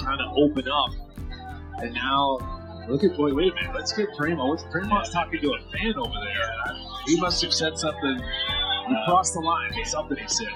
kind of open up. And now, wait a minute, let's get Draymond. Draymond's talking to a fan over there. He must have said something. He crossed the line with something he said.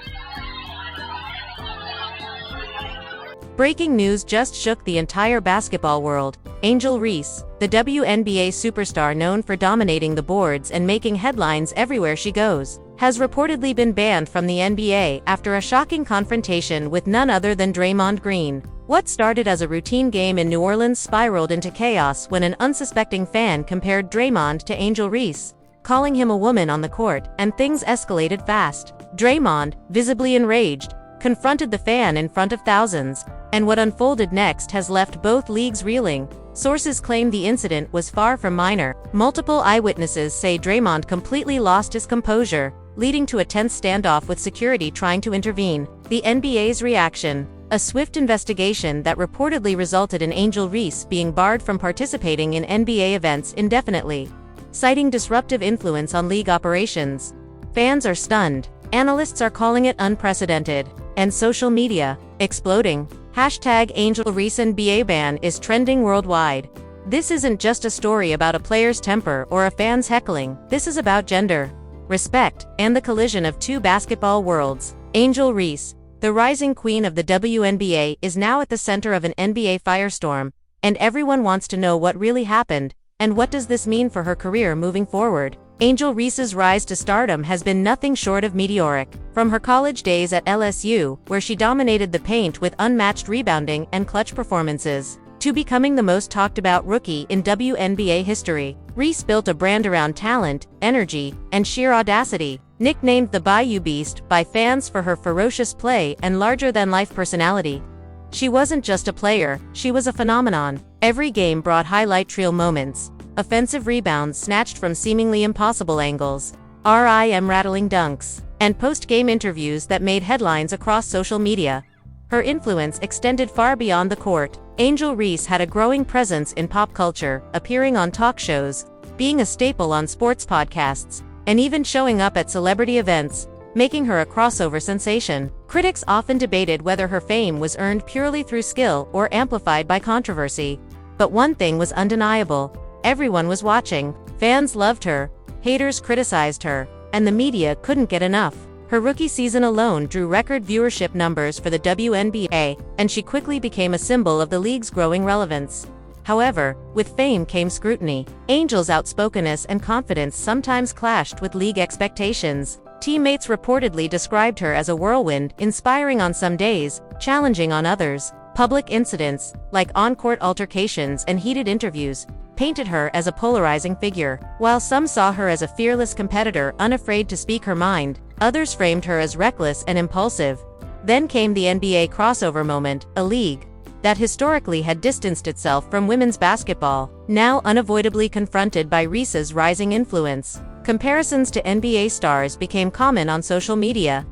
Breaking news just shook the entire basketball world. Angel Reese, the WNBA superstar known for dominating the boards and making headlines everywhere she goes, has reportedly been banned from the NBA after a shocking confrontation with none other than Draymond Green. What started as a routine game in New Orleans spiraled into chaos when an unsuspecting fan compared Draymond to Angel Reese, calling him a woman on the court, and things escalated fast. Draymond, visibly enraged, confronted the fan in front of thousands, and what unfolded next has left both leagues reeling. Sources claim the incident was far from minor. Multiple eyewitnesses say Draymond completely lost his composure, leading to a tense standoff with security trying to intervene. The NBA's reaction: a swift investigation that reportedly resulted in Angel Reese being barred from participating in NBA events indefinitely, citing disruptive influence on league operations. Fans are stunned. Analysts are calling it unprecedented. And social media, exploding. #Angel Reese NBA ban is trending worldwide. This isn't just a story about a player's temper or a fan's heckling. This is about gender, respect, and the collision of two basketball worlds. Angel Reese, the rising queen of the WNBA, is now at the center of an NBA firestorm, and everyone wants to know what really happened, and what does this mean for her career moving forward. Angel Reese's rise to stardom has been nothing short of meteoric. From her college days at LSU, where she dominated the paint with unmatched rebounding and clutch performances, to becoming the most talked about rookie in WNBA history, Reese built a brand around talent, energy, and sheer audacity. Nicknamed the Bayou Beast by fans for her ferocious play and larger-than-life personality, she wasn't just a player, she was a phenomenon. Every game brought highlight reel moments, offensive rebounds snatched from seemingly impossible angles, rattling dunks, and post-game interviews that made headlines across social media. Her influence extended far beyond the court. Angel Reese had a growing presence in pop culture, appearing on talk shows, being a staple on sports podcasts, and even showing up at celebrity events, making her a crossover sensation. Critics often debated whether her fame was earned purely through skill or amplified by controversy. But one thing was undeniable: everyone was watching. Fans loved her, haters criticized her, and the media couldn't get enough. Her rookie season alone drew record viewership numbers for the WNBA, and she quickly became a symbol of the league's growing relevance. However, with fame came scrutiny. Angel's outspokenness and confidence sometimes clashed with league expectations. Teammates reportedly described her as a whirlwind, inspiring on some days, challenging on others. Public incidents, like on-court altercations and heated interviews, painted her as a polarizing figure. While some saw her as a fearless competitor unafraid to speak her mind, others framed her as reckless and impulsive. Then came the NBA crossover moment, a league that historically had distanced itself from women's basketball, now unavoidably confronted by Reese's rising influence. Comparisons to NBA stars became common on social media,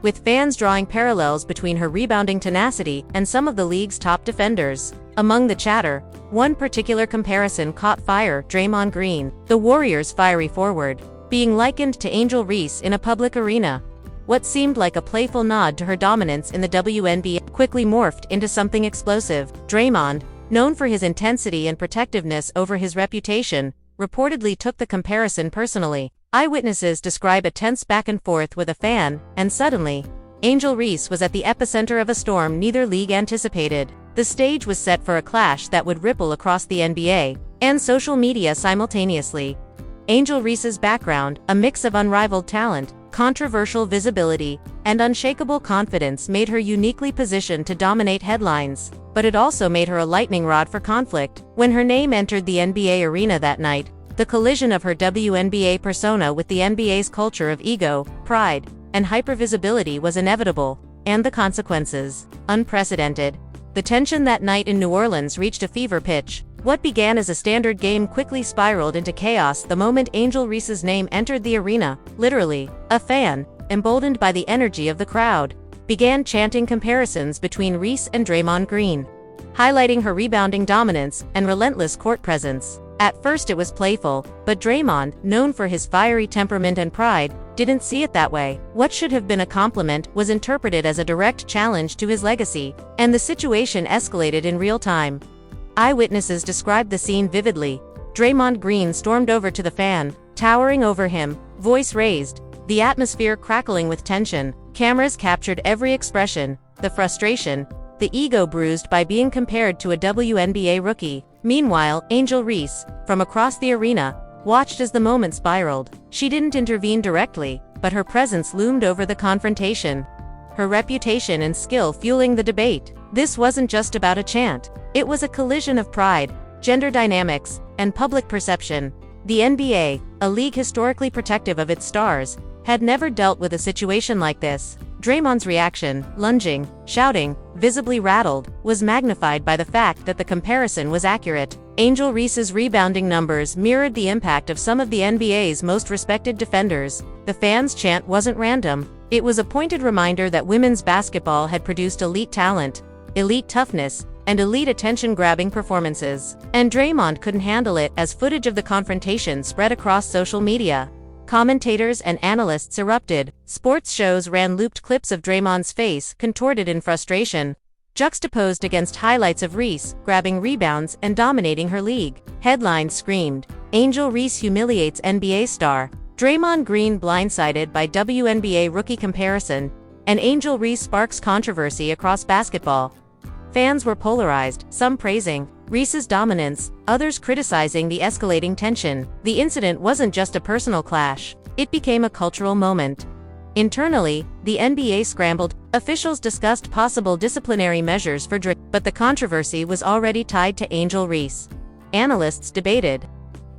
with fans drawing parallels between her rebounding tenacity and some of the league's top defenders. Among the chatter, one particular comparison caught fire: Draymond Green, the Warriors' fiery forward, being likened to Angel Reese in a public arena. What seemed like a playful nod to her dominance in the WNBA quickly morphed into something explosive. Draymond, known for his intensity and protectiveness over his reputation, reportedly took the comparison personally. Eyewitnesses describe a tense back and forth with a fan, and suddenly, Angel Reese was at the epicenter of a storm neither league anticipated. The stage was set for a clash that would ripple across the NBA and social media simultaneously. Angel Reese's background, a mix of unrivaled talent, controversial visibility, and unshakable confidence, made her uniquely positioned to dominate headlines. But it also made her a lightning rod for conflict. When her name entered the NBA arena that night, the collision of her WNBA persona with the NBA's culture of ego, pride, and hypervisibility was inevitable, and the consequences, unprecedented. The tension that night in New Orleans reached a fever pitch. What began as a standard game quickly spiraled into chaos the moment Angel Reese's name entered the arena. Literally, a fan, emboldened by the energy of the crowd, began chanting comparisons between Reese and Draymond Green, highlighting her rebounding dominance and relentless court presence. At first it was playful, but Draymond, known for his fiery temperament and pride, didn't see it that way. What should have been a compliment was interpreted as a direct challenge to his legacy, and the situation escalated in real time. Eyewitnesses described the scene vividly. Draymond Green stormed over to the fan, towering over him, voice raised, the atmosphere crackling with tension. Cameras captured every expression, the frustration, the ego bruised by being compared to a WNBA rookie. Meanwhile, Angel Reese, from across the arena, watched as the moment spiraled. She didn't intervene directly, but her presence loomed over the confrontation, her reputation and skill fueling the debate. This wasn't just about a chant. It was a collision of pride, gender dynamics, and public perception. The NBA, a league historically protective of its stars, had never dealt with a situation like this. Draymond's reaction, lunging, shouting, visibly rattled, was magnified by the fact that the comparison was accurate. Angel Reese's rebounding numbers mirrored the impact of some of the NBA's most respected defenders. The fans' chant wasn't random. It was a pointed reminder that women's basketball had produced elite talent, elite toughness, and elite attention-grabbing performances. And Draymond couldn't handle it as footage of the confrontation spread across social media. Commentators and analysts erupted. Sports shows ran looped clips of Draymond's face contorted in frustration, juxtaposed against highlights of Reese grabbing rebounds and dominating her league. Headlines screamed, "Angel Reese humiliates NBA star," "Draymond Green blindsided by WNBA rookie comparison," and "Angel Reese sparks controversy across basketball." Fans were polarized, some praising Reese's dominance, others criticizing the escalating tension. The incident wasn't just a personal clash, it became a cultural moment. Internally, the NBA scrambled. Officials discussed possible disciplinary measures for Draymond, but the controversy was already tied to Angel Reese. Analysts debated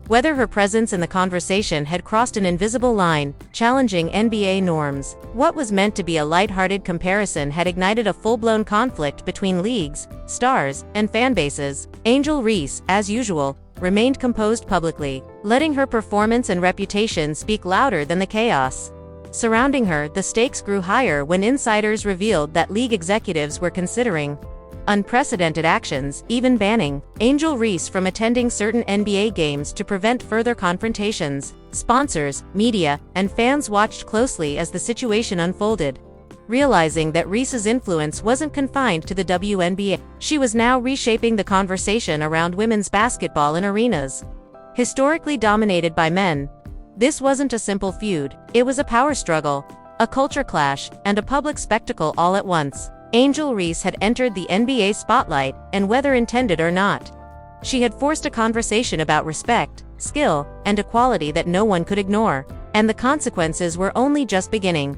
whether her presence in the conversation had crossed an invisible line, challenging NBA norms. What was meant to be a lighthearted comparison had ignited a full-blown conflict between leagues, stars, and fan bases. Angel Reese, as usual, remained composed publicly, letting her performance and reputation speak louder than the chaos surrounding her. The stakes grew higher when insiders revealed that league executives were considering unprecedented actions, even banning Angel Reese from attending certain NBA games to prevent further confrontations. Sponsors, media, and fans watched closely as the situation unfolded, realizing that Reese's influence wasn't confined to the WNBA. She was now reshaping the conversation around women's basketball in arenas historically dominated by men. This wasn't a simple feud, it was a power struggle, a culture clash, and a public spectacle all at once. Angel Reese had entered the NBA spotlight, and whether intended or not, she had forced a conversation about respect, skill, and equality that no one could ignore. And the consequences were only just beginning.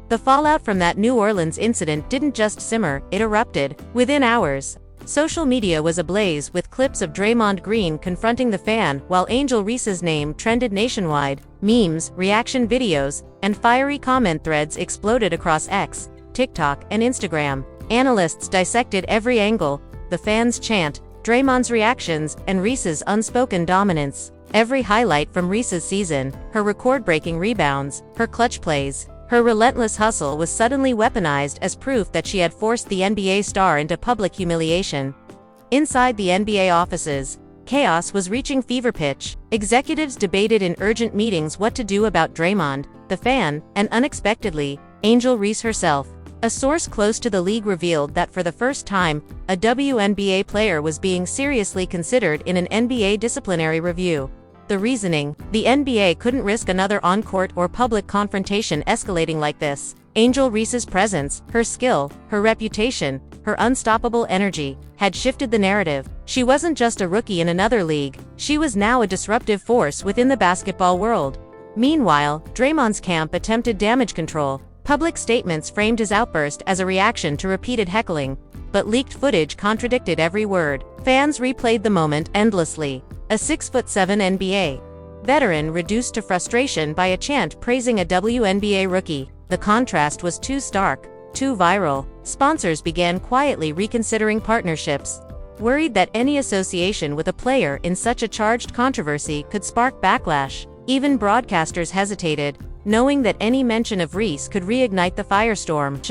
The fallout from that New Orleans incident didn't just simmer, it erupted. Within hours, social media was ablaze with clips of Draymond Green confronting the fan while Angel Reese's name trended nationwide. Memes, reaction videos, and fiery comment threads exploded across X, TikTok, and Instagram. Analysts dissected every angle, the fans' chant, Draymond's reactions, and Reese's unspoken dominance. Every highlight from Reese's season, her record-breaking rebounds, her clutch plays, her relentless hustle was suddenly weaponized as proof that she had forced the NBA star into public humiliation. Inside the NBA offices, chaos was reaching fever pitch. Executives debated in urgent meetings what to do about Draymond, the fan, and unexpectedly, Angel Reese herself. A source close to the league revealed that for the first time, a WNBA player was being seriously considered in an NBA disciplinary review. The reasoning: the NBA couldn't risk another on-court or public confrontation escalating like this. Angel Reese's presence, her skill, her reputation, her unstoppable energy, had shifted the narrative. She wasn't just a rookie in another league, she was now a disruptive force within the basketball world. Meanwhile, Draymond's camp attempted damage control. Public statements framed his outburst as a reaction to repeated heckling, but leaked footage contradicted every word. Fans replayed the moment endlessly. A 6'7" NBA veteran reduced to frustration by a chant praising a WNBA rookie. The contrast was too stark, too viral. Sponsors began quietly reconsidering partnerships, worried that any association with a player in such a charged controversy could spark backlash. Even broadcasters hesitated, knowing that any mention of Reese could reignite the firestorm.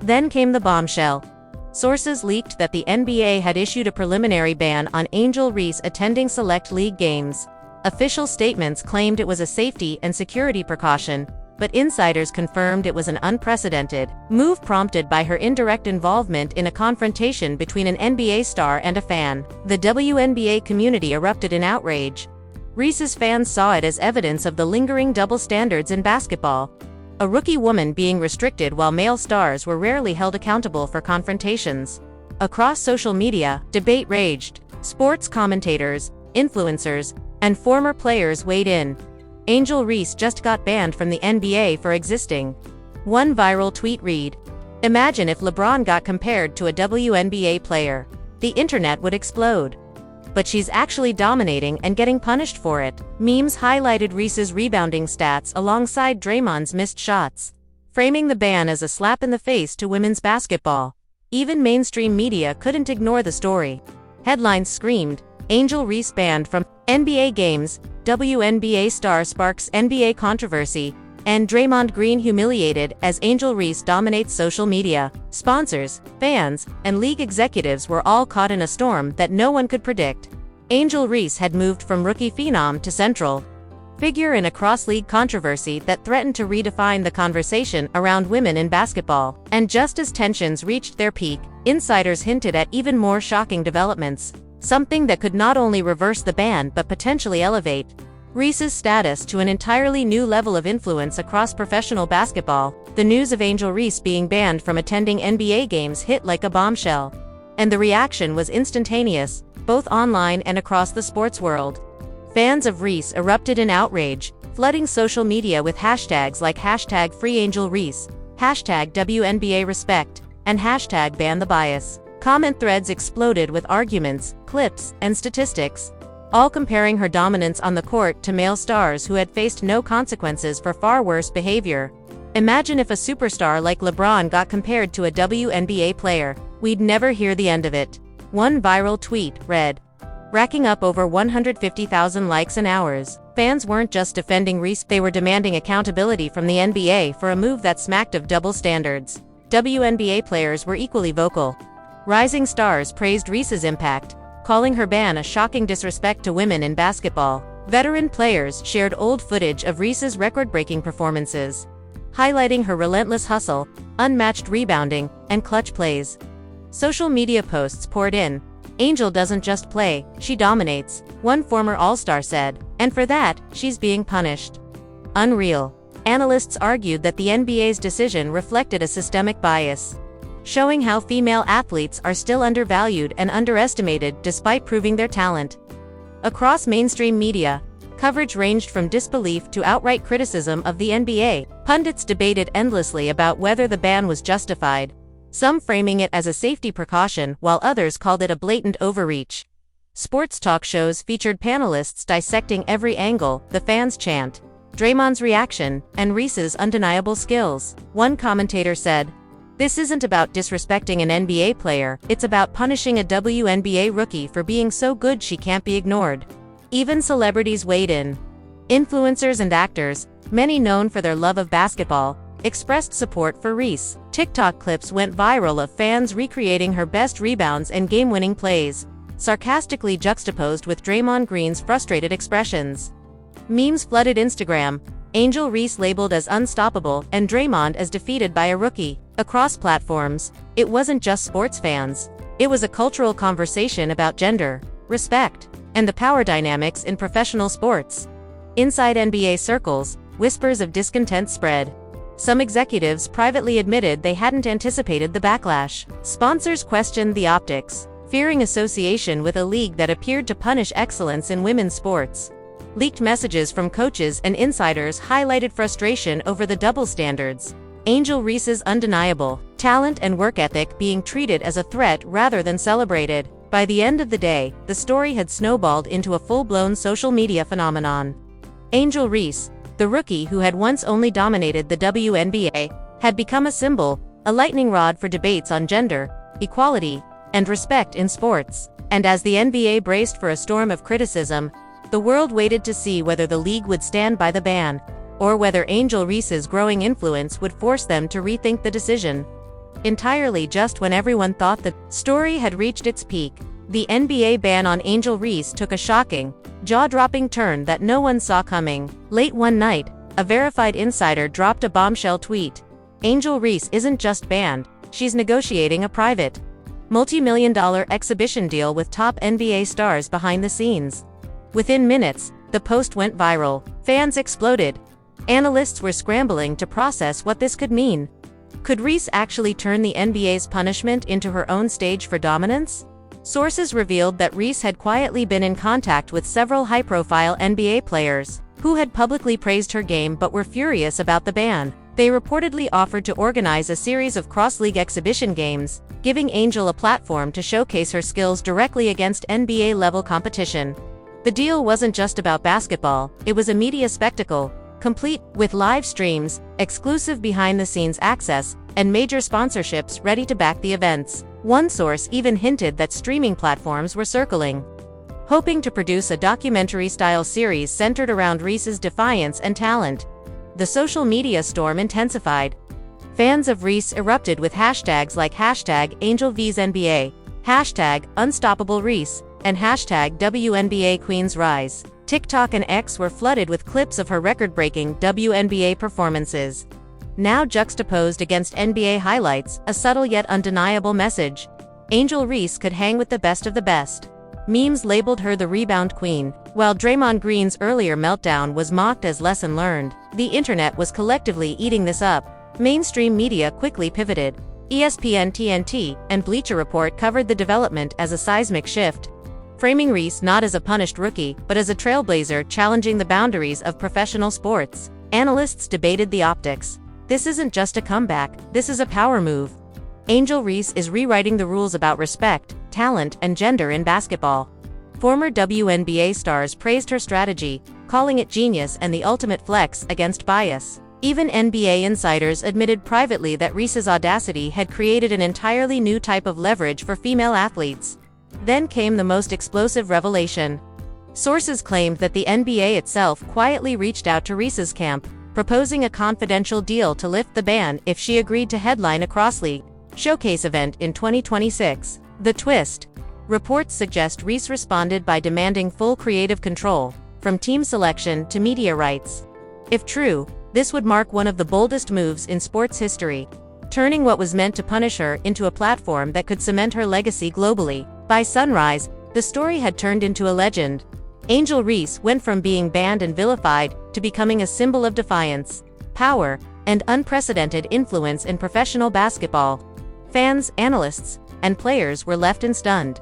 Then came the bombshell. Sources leaked that the NBA had issued a preliminary ban on Angel Reese attending select league games. Official statements claimed it was a safety and security precaution, but insiders confirmed it was an unprecedented move prompted by her indirect involvement in a confrontation between an NBA star and a fan. The WNBA community erupted in outrage. Reese's fans saw it as evidence of the lingering double standards in basketball. A rookie woman being restricted while male stars were rarely held accountable for confrontations. Across social media, debate raged. Sports commentators, influencers, and former players weighed in. Angel Reese just got banned from the NBA for existing. One viral tweet read, "Imagine if LeBron got compared to a WNBA player. The internet would explode. But she's actually dominating and getting punished for it." Memes highlighted Reese's rebounding stats alongside Draymond's missed shots, framing the ban as a slap in the face to women's basketball. Even mainstream media couldn't ignore the story. Headlines screamed, "Angel Reese banned from NBA games, WNBA star sparks NBA controversy," and "Draymond Green humiliated as Angel Reese dominates social media." Sponsors, fans, and league executives were all caught in a storm that no one could predict. Angel Reese had moved from rookie phenom to central figure in a cross-league controversy that threatened to redefine the conversation around women in basketball. And just as tensions reached their peak, insiders hinted at even more shocking developments, something that could not only reverse the ban but potentially elevate Reese's status to an entirely new level of influence across professional basketball. The news of Angel Reese being banned from attending NBA games hit like a bombshell. And the reaction was instantaneous, both online and across the sports world. Fans of Reese erupted in outrage, flooding social media with hashtags like #FreeAngelReese, #WNBARespect, and #BanTheBias. Comment threads exploded with arguments, clips, and statistics, all comparing her dominance on the court to male stars who had faced no consequences for far worse behavior. Imagine if a superstar like LeBron got compared to a WNBA player. We'd never hear the end of it. One viral tweet read, racking up over 150,000 likes and hours. Fans weren't just defending Reese, they were demanding accountability from the NBA for a move that smacked of double standards. WNBA players were equally vocal. Rising stars praised Reese's impact, calling her ban a shocking disrespect to women in basketball. Veteran players shared old footage of Reese's record-breaking performances, highlighting her relentless hustle, unmatched rebounding, and clutch plays. Social media posts poured in. "Angel doesn't just play, she dominates," one former All-Star said, "and for that, she's being punished." Unreal. Analysts argued that the NBA's decision reflected a systemic bias, showing how female athletes are still undervalued and underestimated despite proving their talent. Across mainstream media, coverage ranged from disbelief to outright criticism of the NBA. Pundits debated endlessly about whether the ban was justified, some framing it as a safety precaution while others called it a blatant overreach. Sports talk shows featured panelists dissecting every angle, the fans' chant, Draymond's reaction, and Reese's undeniable skills. One commentator said, "This isn't about disrespecting an NBA player, it's about punishing a WNBA rookie for being so good she can't be ignored." Even celebrities weighed in. Influencers and actors, many known for their love of basketball, expressed support for Reese. TikTok clips went viral of fans recreating her best rebounds and game-winning plays, sarcastically juxtaposed with Draymond Green's frustrated expressions. Memes flooded Instagram, Angel Reese labeled as unstoppable and Draymond as defeated by a rookie. Across platforms, it wasn't just sports fans. It was a cultural conversation about gender, respect, and the power dynamics in professional sports. Inside NBA circles, whispers of discontent spread. Some executives privately admitted they hadn't anticipated the backlash. Sponsors questioned the optics, fearing association with a league that appeared to punish excellence in women's sports. Leaked messages from coaches and insiders highlighted frustration over the double standards. Angel Reese's undeniable talent and work ethic being treated as a threat rather than celebrated. By the end of the day, the story had snowballed into a full-blown social media phenomenon. Angel Reese, the rookie who had once only dominated the WNBA, had become a symbol, a lightning rod for debates on gender, equality, and respect in sports. And as the NBA braced for a storm of criticism, the world waited to see whether the league would stand by the ban, or whether Angel Reese's growing influence would force them to rethink the decision. Entirely just when everyone thought the story had reached its peak, The NBA ban on Angel Reese took a shocking, jaw-dropping turn that no one saw coming. Late one night, a verified insider dropped a bombshell tweet. Angel Reese isn't just banned, she's negotiating a private, multi-million-dollar exhibition deal with top NBA stars behind the scenes. Within minutes, the post went viral. Fans exploded. Analysts were scrambling to process what this could mean. Could Reese actually turn the NBA's punishment into her own stage for dominance? Sources revealed that Reese had quietly been in contact with several high-profile NBA players, who had publicly praised her game but were furious about the ban. They reportedly offered to organize a series of cross-league exhibition games, giving Angel a platform to showcase her skills directly against NBA-level competition. The deal wasn't just about basketball, it was a media spectacle, complete with live streams, exclusive behind-the-scenes access, and major sponsorships ready to back the events. One source even hinted that streaming platforms were circling, hoping to produce a documentary-style series centered around Reese's defiance and talent. The social media storm intensified. Fans of Reese erupted with hashtags like #AngelVsNBA, #UnstoppableReese, and #WNBA Queens Rise. TikTok and X were flooded with clips of her record-breaking WNBA performances. Now juxtaposed against NBA highlights, a subtle yet undeniable message. Angel Reese could hang with the best of the best. Memes labeled her the rebound queen, while Draymond Green's earlier meltdown was mocked as lesson learned. The internet was collectively eating this up. Mainstream media quickly pivoted. ESPN, TNT, and Bleacher Report covered the development as a seismic shift, framing Reese not as a punished rookie, but as a trailblazer challenging the boundaries of professional sports. Analysts debated the optics. This isn't just a comeback, this is a power move. Angel Reese is rewriting the rules about respect, talent, and gender in basketball. Former WNBA stars praised her strategy, calling it genius and the ultimate flex against bias. Even NBA insiders admitted privately that Reese's audacity had created an entirely new type of leverage for female athletes. Then came the most explosive revelation. Sources claimed that the NBA itself quietly reached out to Reese's camp, proposing a confidential deal to lift the ban if she agreed to headline a cross-league showcase event in 2026. The twist. Reports suggest Reese responded by demanding full creative control, from team selection to media rights. If true, this would mark one of the boldest moves in sports history, turning what was meant to punish her into a platform that could cement her legacy globally. By sunrise, the story had turned into a legend. Angel Reese went from being banned and vilified to becoming a symbol of defiance, power, and unprecedented influence in professional basketball. Fans, analysts, and players were left stunned.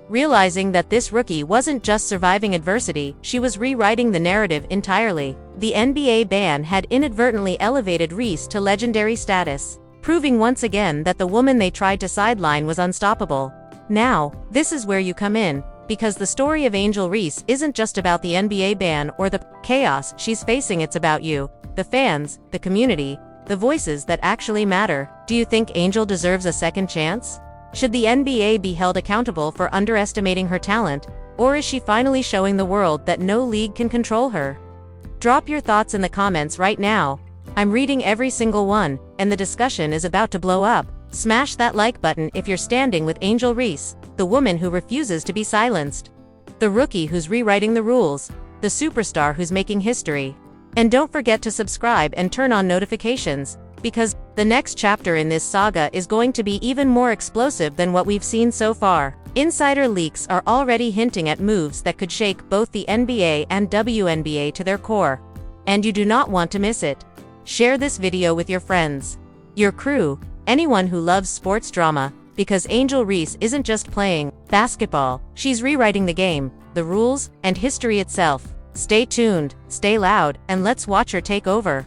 Realizing that this rookie wasn't just surviving adversity, she was rewriting the narrative entirely. The NBA ban had inadvertently elevated Reese to legendary status, proving once again that the woman they tried to sideline was unstoppable. Now, this is where you come in, because the story of Angel Reese isn't just about the NBA ban or the chaos she's facing, it's about you, the fans, the community, the voices that actually matter. Do you think Angel deserves a second chance? Should the NBA be held accountable for underestimating her talent, or is she finally showing the world that no league can control her? Drop your thoughts in the comments right now. I'm reading every single one, and the discussion is about to blow up. Smash that like button if you're standing with Angel Reese, the woman who refuses to be silenced, the rookie who's rewriting the rules, the superstar who's making history. And don't forget to subscribe and turn on notifications, because the next chapter in this saga is going to be even more explosive than what we've seen so far. Insider leaks are already hinting at moves that could shake both the NBA and WNBA to their core. And you do not want to miss it. Share this video with your friends, your crew, anyone who loves sports drama, because Angel Reese isn't just playing basketball, she's rewriting the game, the rules, and history itself. Stay tuned, stay loud, and let's watch her take over.